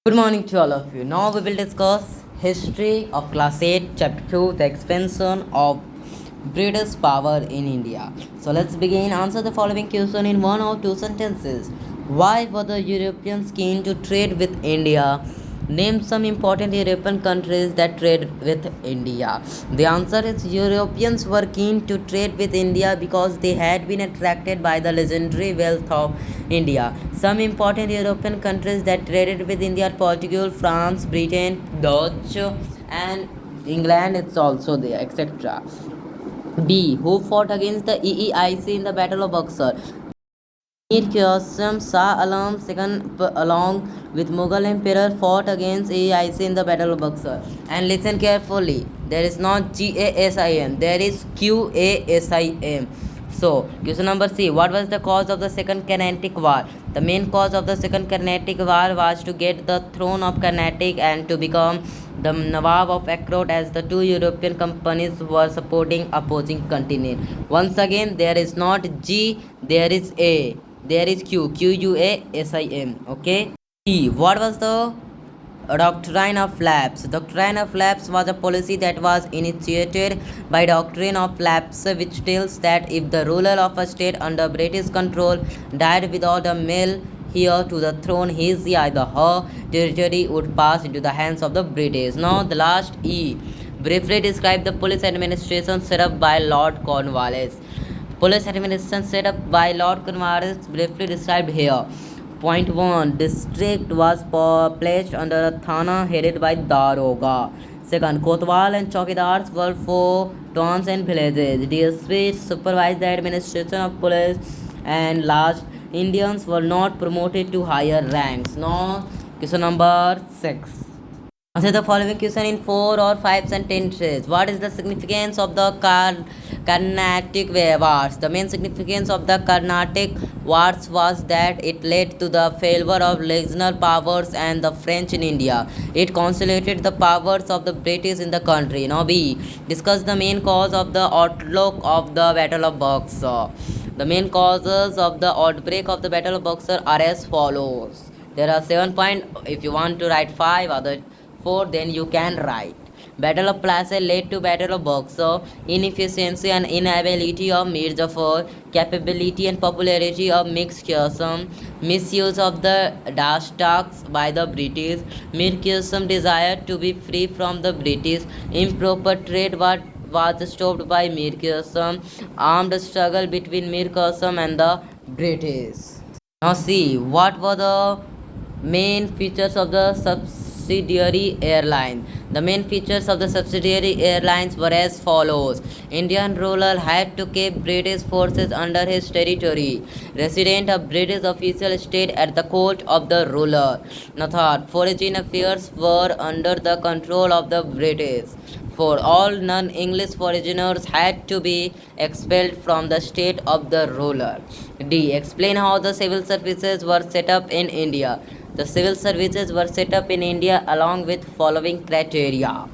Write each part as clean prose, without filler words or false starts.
Good morning to all of you. Now we will discuss history of class 8 chapter 2, the expansion of British power in India. So let's begin. Answer the following question in one or two sentences. Why were the Europeans keen to trade with India? Name some important European countries that trade with India. The answer is Europeans were keen to trade with India because they had been attracted by the legendary wealth of India. Some important European countries that traded with India are Portugal, France, Britain, Dutch, and England. It's also there, etc. B. Who fought against the EEIC in the Battle of Buxar? Mir Qasim Shah Alam II along with Mughal Emperor fought against EIC in the Battle of Buxar. And listen carefully, there is not GASIM, there is QASIM. So, question number C. What was the cause of the Second Carnatic War? The main cause of the Second Carnatic War was to get the throne of Carnatic and to become the Nawab of Akhrot, as the two European companies were supporting opposing continent. Once again, there is not G, there is A. There is QUASIM. Okay. E. What was the doctrine of lapse? Doctrine of lapse was a policy that was initiated by doctrine of lapse, which tells that if the ruler of a state under British control died without a male heir to the throne, his either her territory would pass into the hands of the British. Now the last E. Briefly describe the police administration set up by Lord Cornwallis. Police administration set up by Lord Cornwallis briefly described here. Point 1. District was placed under a Thana headed by Daroga. Second, Kotwal and Chowkidars were for towns and villages. DSP supervised the administration of police. And last, Indians were not promoted to higher ranks. Now, question number 6. Answer the following question in 4 or 5 sentences. What is the significance of the Carnatic Wars? The main significance of the Carnatic Wars was that it led to the failure of regional powers and the French in India. It consolidated the powers of the British in the country. Now B. Discuss the main cause of the outlook of the Battle of Buxar. The main causes of the outbreak of the Battle of Buxar are as follows. There are 7 points. If you want to write 5 other 4, then you can write. Battle of Plassey led to Battle of Buxar. Inefficiency and inability of Mir Jafar. Capability and popularity of Mir Qasim. Misuse of the Dastaks by the British. Mir Qasim desired to be free from the British. Improper trade was stopped by Mir Qasim. Armed struggle between Mir Qasim and the British. Now see, what were the main features of the subsidiary airline? The main features of the subsidiary airlines were as follows. Indian ruler had to keep British forces under his territory. Resident of British official stayed at the court of the ruler. Now third, foreign affairs were under the control of the British. For all non-English foreigners had to be expelled from the state of the ruler. D. Explain how the civil services were set up in India. The civil services were set up in India along with following criteria.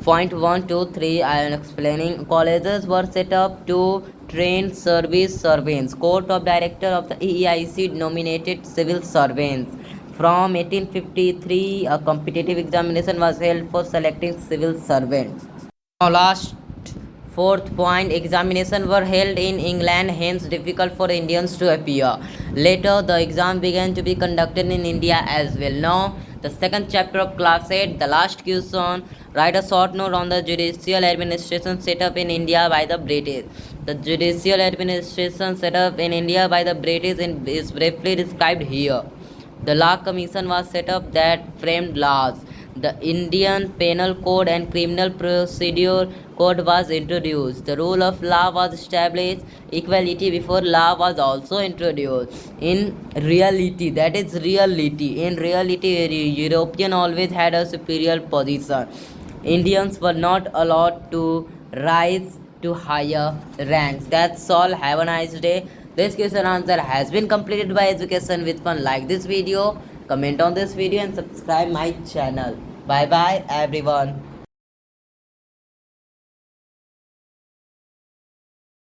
Point 1, 2, 3. I am explaining. Colleges were set up to train service servants. Court of Director of the EIC nominated civil servants. From 1853, a competitive examination was held for selecting civil servants. Now, last fourth point, examinations were held in England, hence difficult for Indians to appear. Later, the exam began to be conducted in India as well. Now, the second chapter of class 8, the last question. Write a short note on the judicial administration set up in India by the British. The judicial administration set up in India by the British is briefly described here. The Law Commission was set up that framed laws. The Indian Penal Code and Criminal Procedure Code was introduced. The rule of law was established. Equality before law was also introduced. In reality, European always had a superior position. Indians were not allowed to rise to higher ranks. That's all. Have a nice day. This question answer has been completed by Education with Fun. Like this video, comment on this video and subscribe my channel. Bye bye everyone.